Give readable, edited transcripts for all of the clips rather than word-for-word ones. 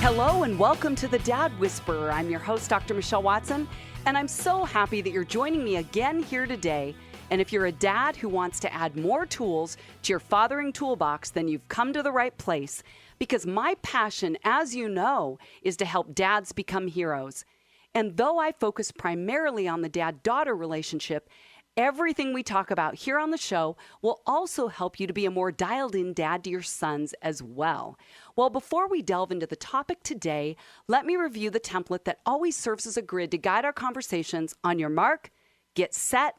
Hello and welcome to the Dad Whisperer. I'm your host, Dr. Michelle Watson, and I'm so happy that you're joining me again here today. And if you're a dad who wants to add more tools to your fathering toolbox, then you've come to the right place, because my passion, as you know, is to help dads become heroes. And though I focus primarily on the dad-daughter relationship, everything we talk about here on the show will also help you to be a more dialed-in dad to your sons as well. Well, before we delve into the topic today, let me review the template that always serves as a grid to guide our conversations. On your mark, get set,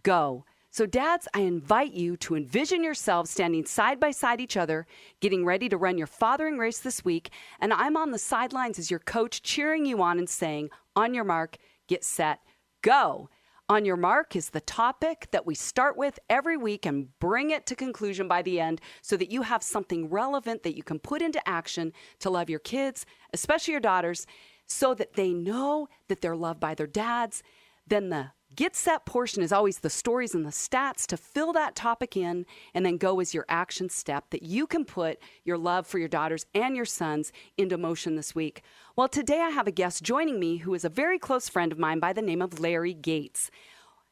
go. So dads, I invite you to envision yourselves standing side by side each other, getting ready to run your fathering race this week. And I'm on the sidelines as your coach, cheering you on and saying, on your mark, get set, go. On your mark is the topic that we start with every week and bring it to conclusion by the end so that you have something relevant that you can put into action to love your kids, especially your daughters, so that they know that they're loved by their dads. Then the get set portion is always the stories and the stats to fill that topic in, and then go as your action step that you can put your love for your daughters and your sons into motion this week. Well, today I have a guest joining me who is a very close friend of mine by the name of Leary Gates.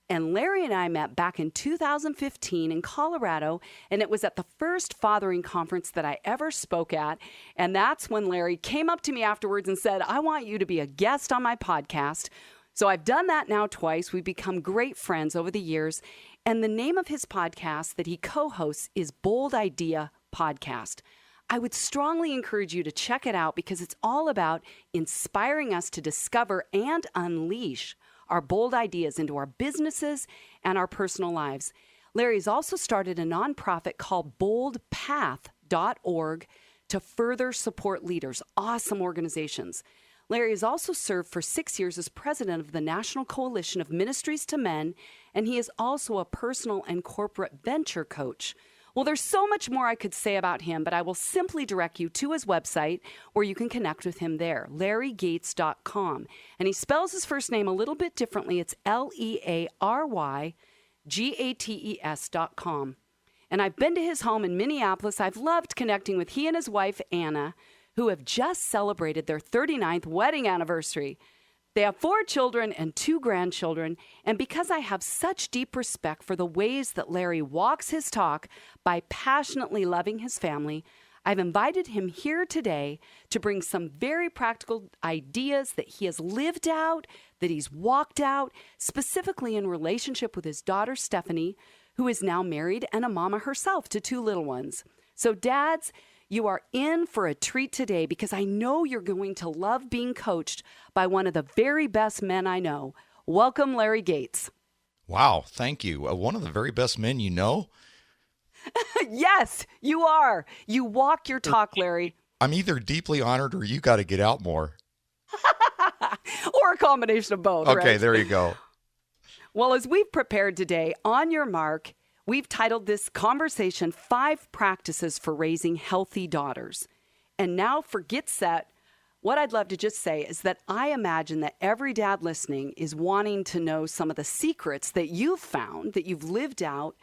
And Larry and I met back in 2015 in Colorado, and it was at the first fathering conference that I ever spoke at. And that's when Larry came up to me afterwards and said, I want you to be a guest on my podcast. So I've done that now twice. We've become great friends over the years. And the name of his podcast that he co-hosts is Bold Idea Podcast. I would strongly encourage you to check it out because it's all about inspiring us to discover and unleash our bold ideas into our businesses and our personal lives. Larry's also started a nonprofit called boldpath.org to further support leaders. Awesome organizations. Larry has also served for 6 years as president of the National Coalition of Ministries to Men, and he is also a personal and corporate venture coach. Well, there's so much more I could say about him, but I will simply direct you to his website where you can connect with him there, LaryGates.com. And he spells his first name a little bit differently. It's LearyGates.com. And I've been to his home in Minneapolis. I've loved connecting with he and his wife, Anna, who have just celebrated their 39th wedding anniversary. They have 4 children and 2 grandchildren, and because I have such deep respect for the ways that Larry walks his talk by passionately loving his family, I've invited him here today to bring some very practical ideas that he has lived out, that he's walked out, specifically in relationship with his daughter, Stephanie, who is now married and a mama herself to 2 little ones. So dads, you are in for a treat today because I know you're going to love being coached by one of the very best men I know. Welcome, Larry Gates. Wow, thank you. One of the very best men you know? Yes, you are. You walk your talk, Larry. I'm either deeply honored or you got to get out more. Or a combination of both, Okay, right? there you go. Well, as we've prepared today, on your mark, we've titled this conversation 5 Practices for Raising Healthy Daughters. And now for Get Set, what I'd love to just say is that I imagine that every dad listening is wanting to know some of the secrets that you've found, that you've lived out,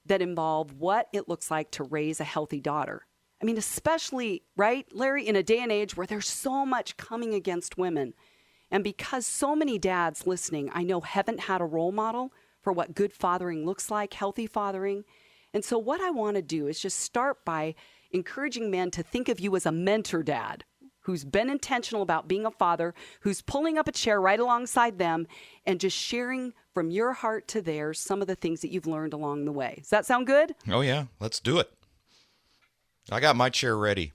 that involve what it looks like to raise a healthy daughter. I mean, especially, right, Larry, in a day and age where there's so much coming against women. And because so many dads listening, I know, haven't had a role model for what good fathering looks like, healthy fathering. And so what I want to do is just start by encouraging men to think of you as a mentor dad who's been intentional about being a father, who's pulling up a chair right alongside them and just sharing from your heart to theirs some of the things that you've learned along the way. Does that sound good? Oh, yeah. Let's do it. I got my chair ready.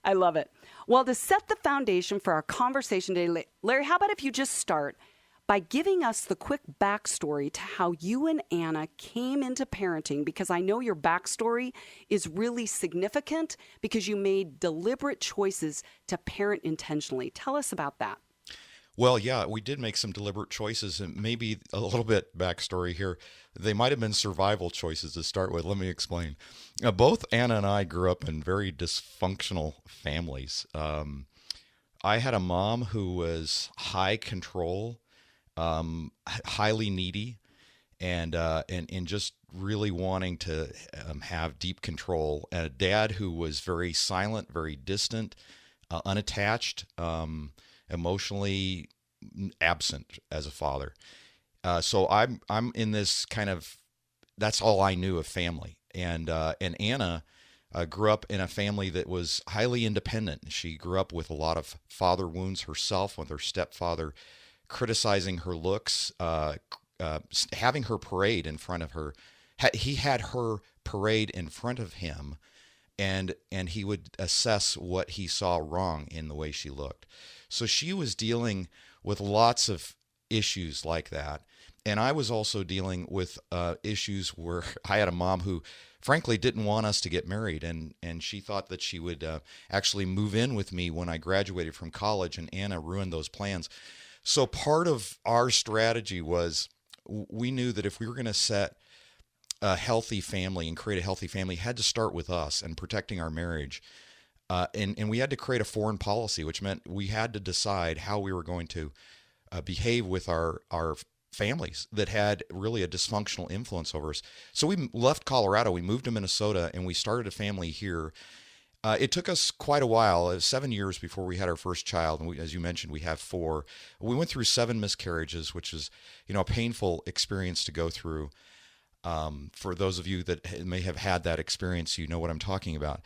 I love it. Well, to set the foundation for our conversation today, Larry, how about if you just start by giving us the quick backstory to how you and Anna came into parenting, because I know your backstory is really significant because you made deliberate choices to parent intentionally. Tell us about that. Well, yeah, we did make some deliberate choices, and maybe a little bit backstory here. They might have been survival choices to start with. Let me explain. Both Anna and I grew up in very dysfunctional families. I had a mom who was high control, highly needy, and just really wanting to have deep control. And a dad who was very silent, very distant, unattached, emotionally absent as a father. So I'm in this kind of, that's all I knew of family. And Anna grew up in a family that was highly independent. She grew up with a lot of father wounds herself, with her stepfather criticizing her looks, having her parade in front of her. He had her parade in front of him, and he would assess what he saw wrong in the way she looked. So she was dealing with lots of issues like that. And I was also dealing with issues where I had a mom who, frankly, didn't want us to get married. And she thought that she would actually move in with me when I graduated from college, and Anna ruined those plans. So part of our strategy was, we knew that if we were going to set a healthy family and create a healthy family, it had to start with us and protecting our marriage. And we had to create a foreign policy, which meant we had to decide how we were going to behave with our families that had really a dysfunctional influence over us. So we left Colorado, we moved to Minnesota, and we started a family here. It took us quite a while, 7 years before we had our first child. And as you mentioned, we have 4. We went through 7 miscarriages, which is, a painful experience to go through. For those of you that may have had that experience, you know what I'm talking about.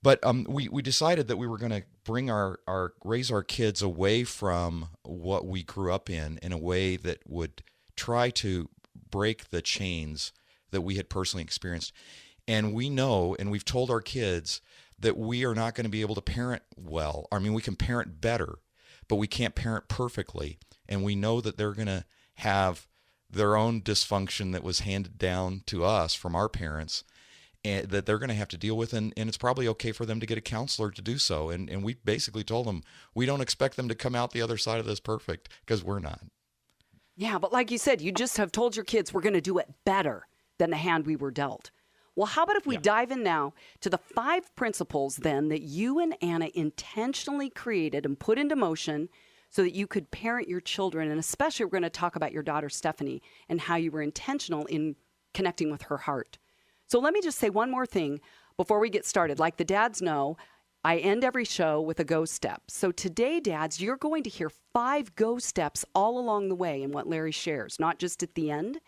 But we decided that we were going to raise our kids away from what we grew up in a way that would try to break the chains that we had personally experienced. And we know, and we've told our kids, that we are not going to be able to parent well. I mean, we can parent better, but we can't parent perfectly. And we know that they're going to have their own dysfunction that was handed down to us from our parents, and that they're going to have to deal with, and it's probably okay for them to get a counselor to do so. And we basically told them, we don't expect them to come out the other side of this perfect, because we're not. Yeah, but like you said, you just have told your kids we're going to do it better than the hand we were dealt. Well, how about if we dive in now to the 5 principles then that you and Anna intentionally created and put into motion so that you could parent your children, and especially we're going to talk about your daughter Stephanie and how you were intentional in connecting with her heart. So let me just say one more thing before we get started. Like the dads know, I end every show with a go step. So today, dads, you're going to hear 5 go steps all along the way in what Larry shares, not just at the end.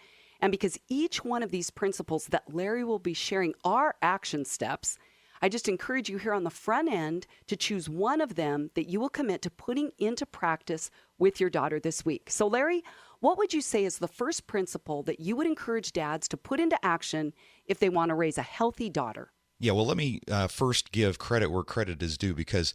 And because each one of these principles that Larry will be sharing are action steps, I just encourage you here on the front end to choose one of them that you will commit to putting into practice with your daughter this week. So Larry, what would you say is the first principle that you would encourage dads to put into action if they want to raise a healthy daughter? Yeah, well, let me first give credit where credit is due, because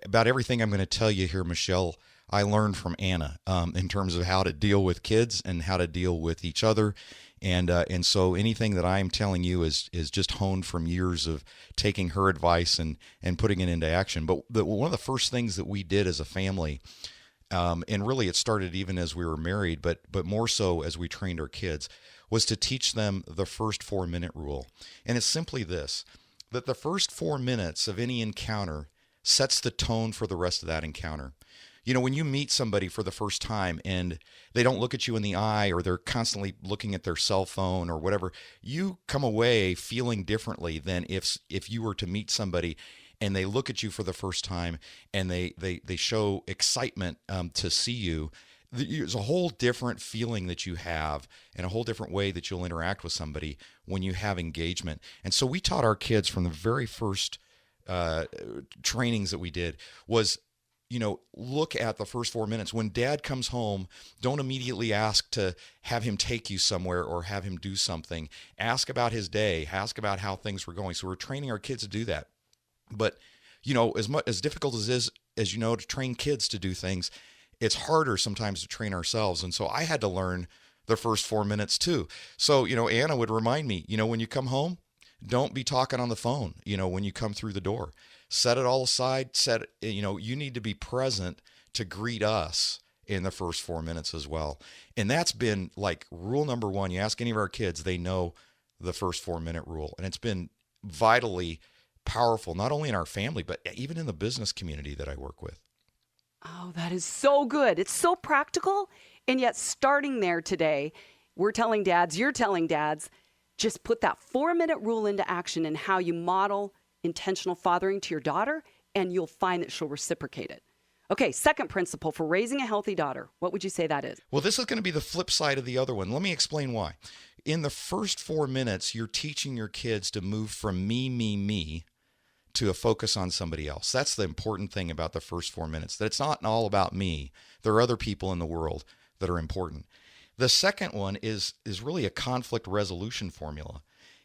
about everything I'm going to tell you here, Michelle, I learned from Anna in terms of how to deal with kids and how to deal with each other. And so anything that I'm telling you is just honed from years of taking her advice and putting it into action. But one of the first things that we did as a family, and really it started even as we were married, but more so as we trained our kids, was to teach them the first 4-minute rule. And it's simply this, that the first 4 minutes of any encounter sets the tone for the rest of that encounter. When you meet somebody for the first time and they don't look at you in the eye, or they're constantly looking at their cell phone or whatever, you come away feeling differently than if you were to meet somebody and they look at you for the first time and they show excitement to see you. There's a whole different feeling that you have and a whole different way that you'll interact with somebody when you have engagement. And so we taught our kids from the very first trainings that we did was, look at the first 4 minutes. When dad comes home, don't immediately ask to have him take you somewhere or have him do something. Ask about his day. Ask about how things were going. So we're training our kids to do that. But, as difficult as it is, as you know, to train kids to do things, it's harder sometimes to train ourselves. And so I had to learn the first 4 minutes too. So, Anna would remind me, when you come home, don't be talking on the phone, when you come through the door. Set it all aside. You need to be present to greet us in the first 4 minutes as well. And that's been like rule number 1. You ask any of our kids, they know the first 4-minute rule. And it's been vitally powerful, not only in our family, but even in the business community that I work with. Oh, that is so good. It's so practical. And yet starting there today, we're telling dads, you're telling dads, just put that 4-minute rule into action in how you model intentional fathering to your daughter, and you'll find that she'll reciprocate it. Okay, second principle for raising a healthy daughter. What would you say that is? Well, this is going to be the flip side of the other one. Let me explain why. In the first 4 minutes, you're teaching your kids to move from me, to a focus on somebody else. That's the important thing about the first 4 minutes, that it's not all about me. There are other people in the world that are important. The second one is really a conflict resolution formula.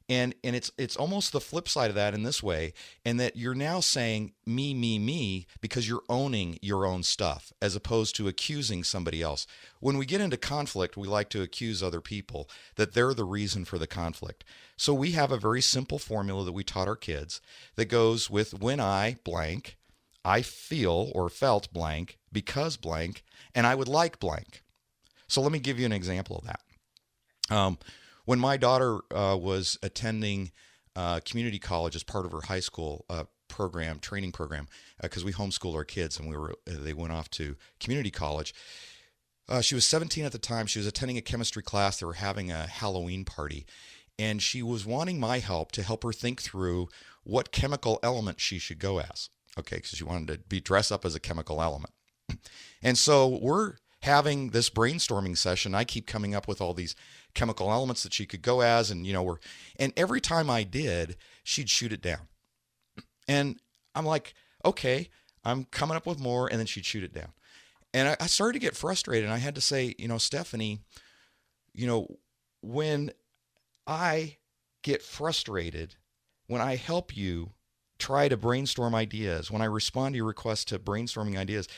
And it's almost the flip side of that in this way, in that you're now saying me, because you're owning your own stuff as opposed to accusing somebody else. When we get into conflict, we like to accuse other people that they're the reason for the conflict. So we have a very simple formula that we taught our kids that goes with when I blank, I feel or felt blank because blank, and I would like blank. So let me give you an example of that. When my daughter was attending community college as part of her high school training program, because we homeschool our kids and they went off to community college. She was 17 at the time. She was attending a chemistry class. They were having a Halloween party, and she was wanting my help to help her think through what chemical element she should go as. Okay, because she wanted to be dressed up as a chemical element. And so we're having this brainstorming session. I keep coming up with all these chemical elements that she could go as, and and every time I did, she'd shoot it down. And I'm like, okay, I'm coming up with more, and then she'd shoot it down. And I started to get frustrated, and I had to say, Stephanie, when I get frustrated, when I help you try to brainstorm ideas, when I respond to your request to brainstorming ideas,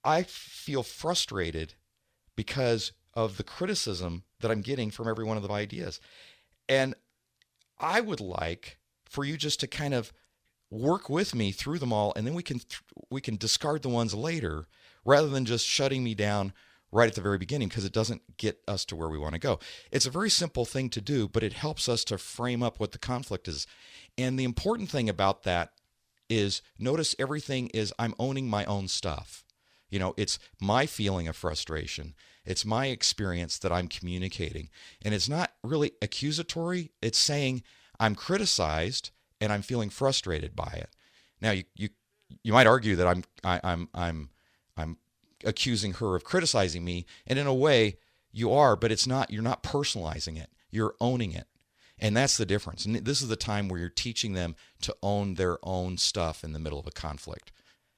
I feel frustrated because of the criticism that I'm getting from every one of the ideas. And I would like for you just to kind of work with me through them all, and then we can discard the ones later, rather than just shutting me down right at the very beginning, because it doesn't get us to where we want to go. It's a very simple thing to do, but it helps us to frame up what the conflict is. And the important thing about that is, notice everything is I'm owning my own stuff. It's my feeling of frustration. It's my experience that I'm communicating. And it's not really accusatory. It's saying I'm criticized and I'm feeling frustrated by it. Now, you might argue that I'm accusing her of criticizing me, and in a way you are, but it's not. You're not personalizing it. You're owning it. And that's the difference. And this is the time where you're teaching them to own their own stuff in the middle of a conflict.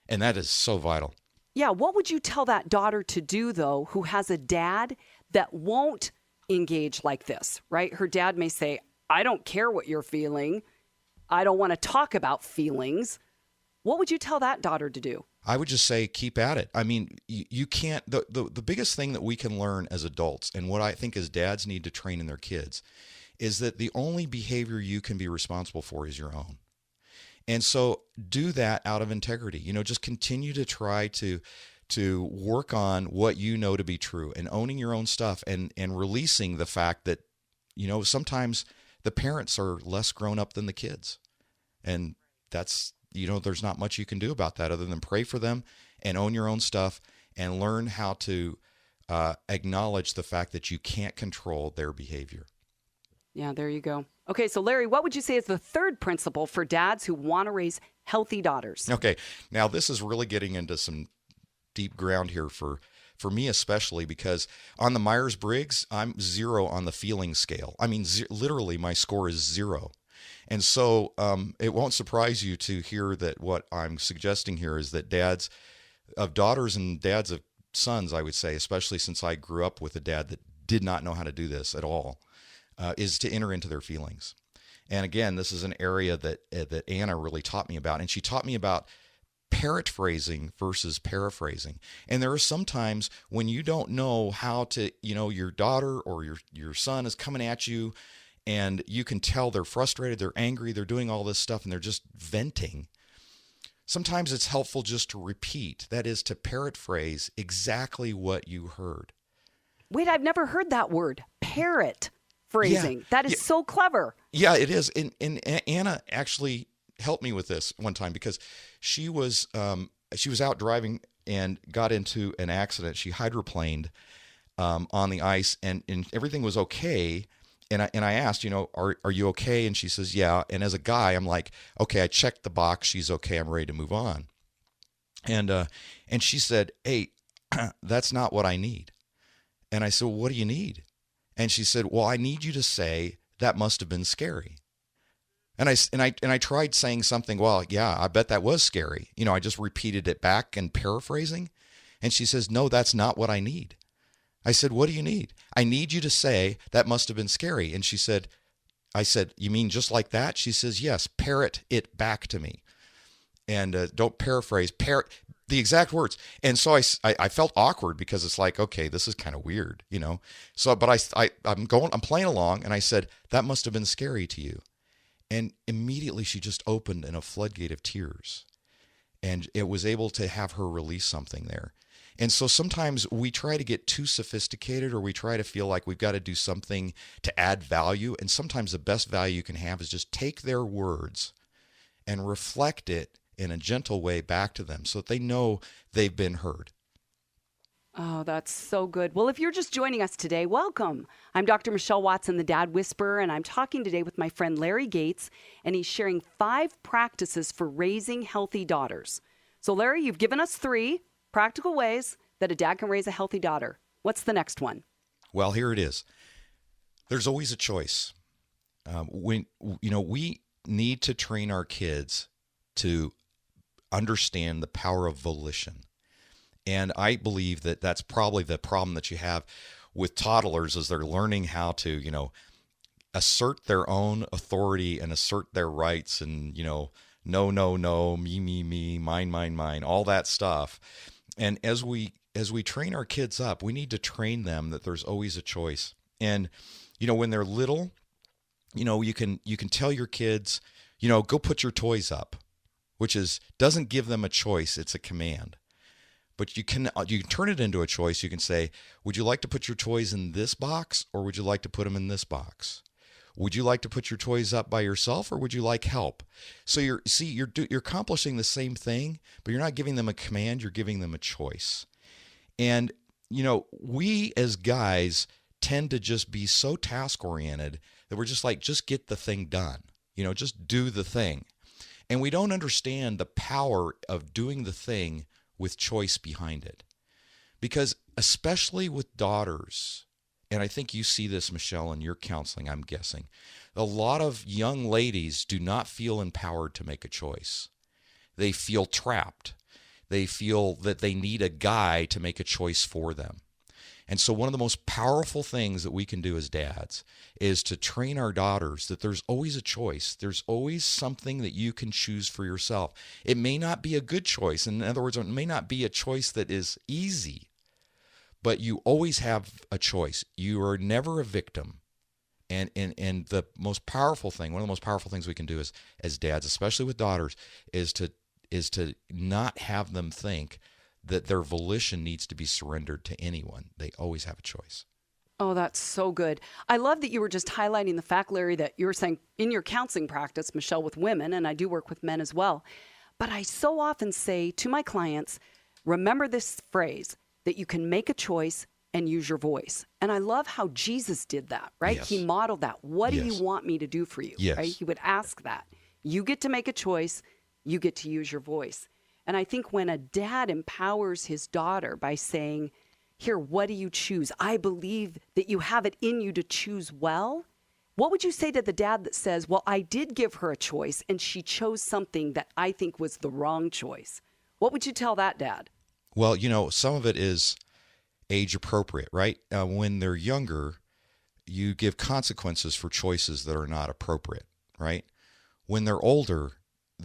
And that is so vital. Yeah, what would you tell that daughter to do, though, who has a dad that won't engage like this, right? Her dad may say, I don't care what you're feeling. I don't want to talk about feelings. What would you tell that daughter to do? I would just say, keep at it. I mean, you can't, the biggest thing that we can learn as adults, and what I think as dads need to train in their kids, is that the only behavior you can be responsible for is your own. And so do that out of integrity. Just continue to try to work on what you know to be true, and owning your own stuff, and releasing the fact that, sometimes the parents are less grown up than the kids. And that's, there's not much you can do about that other than pray for them and own your own stuff and learn how to acknowledge the fact that you can't control their behavior. Yeah, there you go. Okay, so Larry, what would you say is the third principle for dads who want to raise healthy daughters? Okay, now this is really getting into some deep ground here for me especially, because on the Myers-Briggs, I'm 0 on the feeling scale. I mean, literally my score is 0. And so it won't surprise you to hear that what I'm suggesting here is that dads of daughters and dads of sons, I would say, especially since I grew up with a dad that did not know how to do this at all, is to enter into their feelings. And again, this is an area that Anna really taught me about. And she taught me about paraphrasing versus paraphrasing. And there are some times when you don't know how to, your daughter or your son is coming at you, and you can tell they're frustrated, they're angry, they're doing all this stuff, and they're just venting. Sometimes it's helpful just to repeat, that is, to paraphrase exactly what you heard. Wait, I've never heard that word, parrot phrasing. Yeah, that is so clever. Yeah, it is. And Anna actually helped me with this one time, because she was out driving and got into an accident. She hydroplaned on the ice, and everything was okay. And I asked, are you okay? And she says, yeah. And as a guy, I'm like, okay, I checked the box. She's okay. I'm ready to move on. And she said, hey, that's not what I need. And I said, well, what do you need? And she said, well, I need you to say that must have been scary. And I tried saying something. Well, yeah, I bet that was scary. I just repeated it back and paraphrasing. And she says, no, that's not what I need. I said, what do you need? I need you to say that must have been scary. And I said, you mean just like that? She says, yes, parrot it back to me. And don't paraphrase, parrot the exact words. And so I felt awkward because it's like, okay, this is kind of weird, So, but I'm playing along, and I said, that must have been scary to you. And immediately she just opened in a floodgate of tears. And it was able to have her release something there. And so sometimes we try to get too sophisticated, or we try to feel like we've got to do something to add value. And sometimes the best value you can have is just take their words and reflect it in a gentle way back to them so that they know they've been heard. Oh, that's so good. Well, if you're just joining us today, welcome. I'm Dr. Michelle Watson, the Dad Whisperer, and I'm talking today with my friend Larry Gates, and he's sharing 5 practices for raising healthy daughters. So, Larry, you've given us 3 practical ways that a dad can raise a healthy daughter. What's the next one? Well, here it is. There's always a choice. We need to train our kids to understand the power of volition. And I believe that that's probably the problem that you have with toddlers, is they're learning how to, assert their own authority and assert their rights, and, no, me, mine, all that stuff. And as we train our kids up, we need to train them that there's always a choice. And, when they're little, you can tell your kids, go put your toys up, which doesn't give them a choice. It's a command. But you can turn it into a choice. You can say, would you like to put your toys in this box, or would you like to put them in this box? Would you like to put your toys up by yourself, or would you like help? So you're accomplishing the same thing, but you're not giving them a command. You're giving them a choice. And we as guys tend to just be so task oriented that we're just like, just get the thing done. Just do the thing. And we don't understand the power of doing the thing with choice behind it. Because especially with daughters, and I think you see this, Michelle, in your counseling, I'm guessing, a lot of young ladies do not feel empowered to make a choice. They feel trapped. They feel that they need a guy to make a choice for them. And so one of the most powerful things that we can do as dads is to train our daughters that there's always a choice. There's always something that you can choose for yourself. It may not be a good choice. In other words, it may not be a choice that is easy, but you always have a choice. You are never a victim. And the most powerful thing, one of the most powerful things we can do as dads, especially with daughters, is to not have them think that their volition needs to be surrendered to anyone. They always have a choice. Oh, that's so good. I love that you were just highlighting the fact, Larry, that you were saying in your counseling practice, Michelle, with women, and I do work with men as well. But I so often say to my clients, remember this phrase, that you can make a choice and use your voice. And I love how Jesus did that, right? Yes. He modeled that. What do Yes. you want me to do for you? Yes. Right? He would ask that. You get to make a choice. You get to use your voice. And I think when a dad empowers his daughter by saying, here, what do you choose? I believe that you have it in you to choose well. What would you say to the dad that says, well, I did give her a choice and she chose something that I think was the wrong choice? What would you tell that dad? Well, some of it is age appropriate, right? When they're younger, you give consequences for choices that are not appropriate, right? When they're older,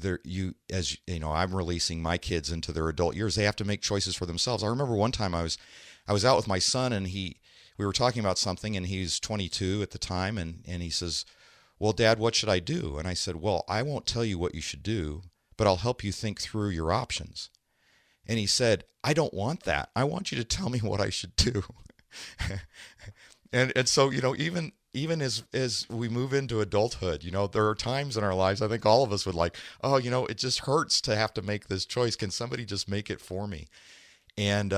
I'm releasing my kids into their adult years. They have to make choices for themselves. I remember one time I was out with my son, and we were talking about something, and he's 22 at the time, and he says, well, Dad, what should I do? And I said, well, I won't tell you what you should do, but I'll help you think through your options. And he said, I don't want that. I want you to tell me what I should do. and so, even as we move into adulthood, there are times in our lives, I think all of us would like, it just hurts to have to make this choice. Can somebody just make it for me? And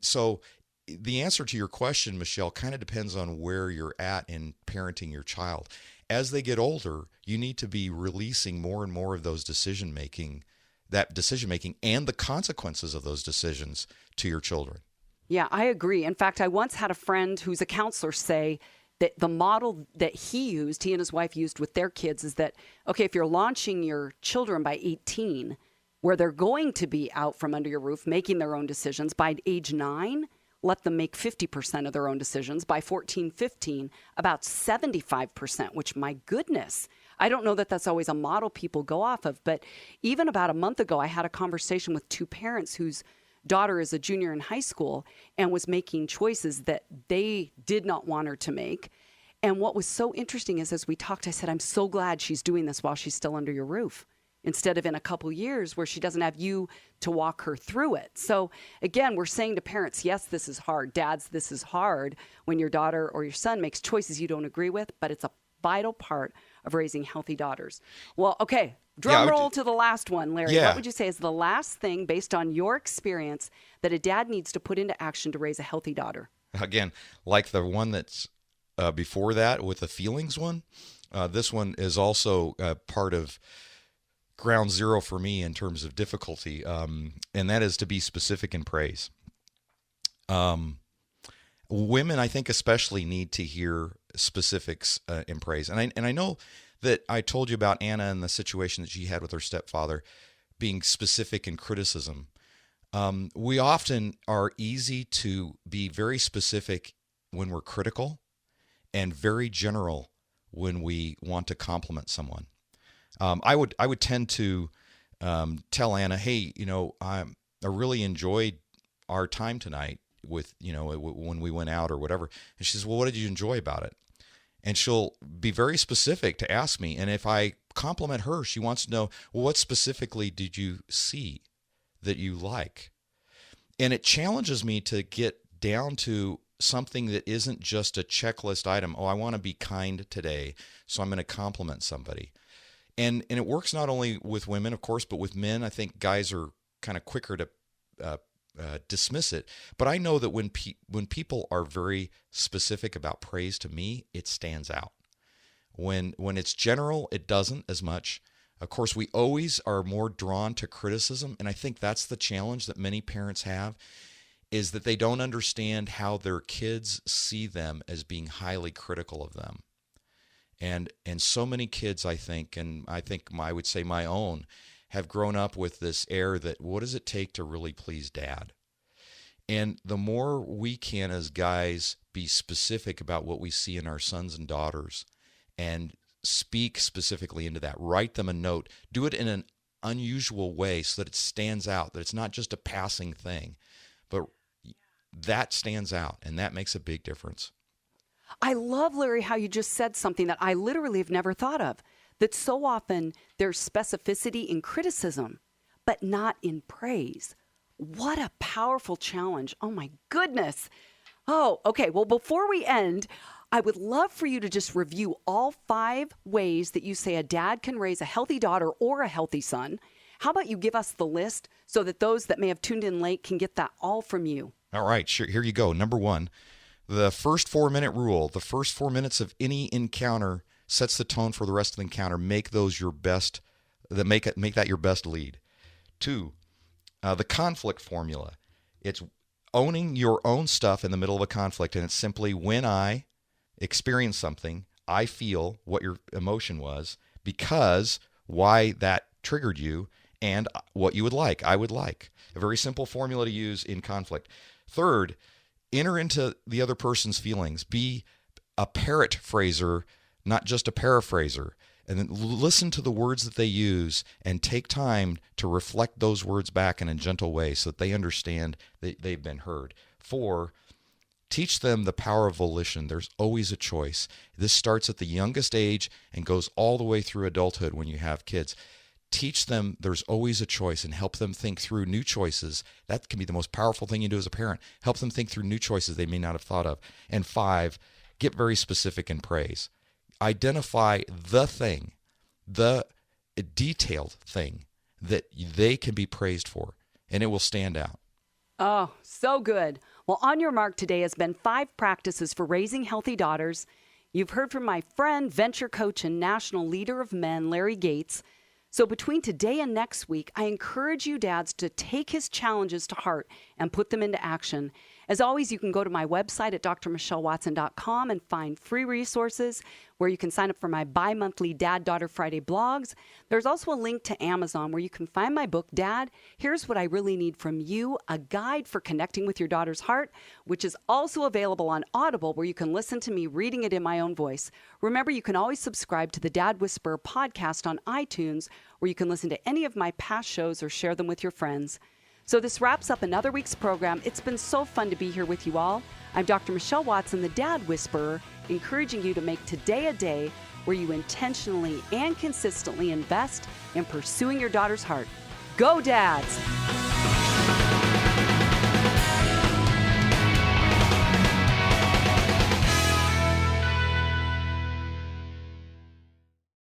so the answer to your question, Michelle, kind of depends on where you're at in parenting your child. As they get older, you need to be releasing more and more of that decision making and the consequences of those decisions to your children. Yeah, I agree. In fact, I once had a friend who's a counselor say that the model that he and his wife used with their kids is that, okay, if you're launching your children by 18, where they're going to be out from under your roof, making their own decisions, by age 9, let them make 50% of their own decisions. By 14, 15, about 75%, which, my goodness, I don't know that that's always a model people go off of. But even about a month ago, I had a conversation with two parents whose daughter is a junior in high school and was making choices that they did not want her to make. And what was so interesting is, as we talked, I said, I'm so glad she's doing this while she's still under your roof, instead of in a couple years where she doesn't have you to walk her through it. So again, we're saying to parents, yes, this is hard. Dads, this is hard when your daughter or your son makes choices you don't agree with, but it's a vital part of raising healthy daughters. Well, okay, drum roll to the last one, Larry. Yeah. What would you say is the last thing, based on your experience, that a dad needs to put into action to raise a healthy daughter? Again, like the one that's before that with the feelings one, this one is also part of ground zero for me in terms of difficulty, and that is to be specific in praise. Women, I think especially, need to hear specifics in praise. And I know that I told you about Anna and the situation that she had with her stepfather, being specific in criticism. We often are easy to be very specific when we're critical and very general when we want to compliment someone. I would tend to tell Anna, hey, I really enjoyed our time tonight with, when we went out or whatever. And she says, well, what did you enjoy about it? And she'll be very specific to ask me. And if I compliment her, she wants to know, well, what specifically did you see that you like? And it challenges me to get down to something that isn't just a checklist item. Oh, I want to be kind today, so I'm going to compliment somebody. And it works not only with women, of course, but with men. I think guys are kind of quicker to dismiss it. But I know that when people are very specific about praise to me, it stands out. When it's general, it doesn't as much. Of course, we always are more drawn to criticism, and I think that's the challenge that many parents have, is that they don't understand how their kids see them as being highly critical of them. And so many kids, I think, and I would say my own, have grown up with this air that, what does it take to really please dad? And the more we can as guys be specific about what we see in our sons and daughters and speak specifically into that, write them a note, do it in an unusual way so that it stands out, that it's not just a passing thing, but that stands out, and that makes a big difference. I love, Larry, how you just said something that I literally have never thought of, that so often there's specificity in criticism, but not in praise. What a powerful challenge. Oh, my goodness. Oh, okay. Well, before we end, I would love for you to just review all 5 ways that you say a dad can raise a healthy daughter or a healthy son. How about you give us the list so that those that may have tuned in late can get that all from you? All right. Sure. Here you go. Number 1. The first 4-minute rule. The first 4 minutes of any encounter sets the tone for the rest of the encounter. Make those your best. Make that your best lead. 2, the conflict formula. It's owning your own stuff in the middle of a conflict, and it's simply, when I experience something, I feel what your emotion was, because why that triggered you, and what you would like. I would like. A very simple formula to use in conflict. 3rd, enter into the other person's feelings. Be a parrot phraser, not just a paraphraser. And then listen to the words that they use and take time to reflect those words back in a gentle way so that they understand that they've been heard. 4, teach them the power of volition. There's always a choice. This starts at the youngest age and goes all the way through adulthood when you have kids. Teach them there's always a choice and help them think through new choices. That can be the most powerful thing you do as a parent. Help them think through new choices they may not have thought of. And 5, get very specific in praise. Identify the thing, the detailed thing that they can be praised for, and it will stand out. Oh, so good. Well, on your mark today has been 5 practices for raising healthy daughters. You've heard from my friend, venture coach, and national leader of men, Larry Gates. So between today and next week, I encourage you dads to take his challenges to heart and put them into action. As always, you can go to my website at drmichellewatson.com and find free resources where you can sign up for my bi-monthly Dad Daughter Friday blogs. There's also a link to Amazon where you can find my book, Dad, Here's What I Really Need From You, a guide for connecting with your daughter's heart, which is also available on Audible where you can listen to me reading it in my own voice. Remember, you can always subscribe to the Dad Whisperer podcast on iTunes where you can listen to any of my past shows or share them with your friends. So this wraps up another week's program. It's been so fun to be here with you all. I'm Dr. Michelle Watson, the Dad Whisperer, encouraging you to make today a day where you intentionally and consistently invest in pursuing your daughter's heart. Go, dads!